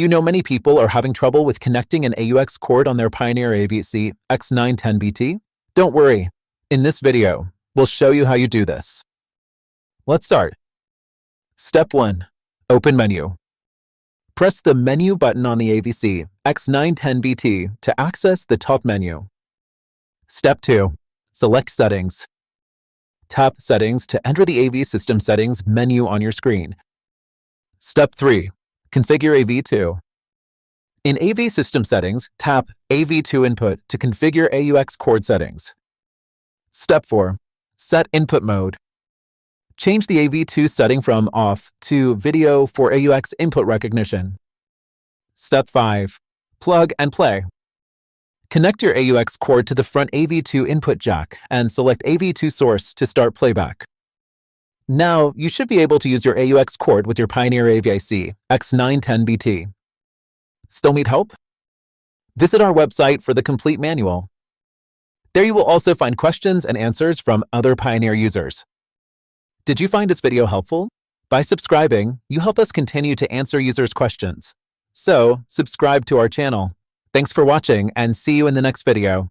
Do you know many people are having trouble with connecting an AUX cord on their Pioneer AVIC-X910BT? Don't worry. In this video, we'll show you how you do this. Let's start. Step 1. Open menu. Press the menu button on the AVIC-X910BT to access the top menu. Step 2. Select Settings. Tap Settings to enter the AV System Settings menu on your screen. Step 3. Configure AV2. In AV System Settings, tap AV2 Input to configure AUX cord settings. Step 4. Set Input Mode. Change the AV2 setting from Off to Video for AUX input recognition. Step 5. Plug and play. Connect your AUX cord to the front AV2 input jack and select AV2 source to start playback. Now, you should be able to use your AUX cord with your Pioneer AVIC-X910BT. Still need help? Visit our website for the complete manual. There you will also find questions and answers from other Pioneer users. Did you find this video helpful? By subscribing, you help us continue to answer users' questions. So, subscribe to our channel. Thanks for watching and see you in the next video.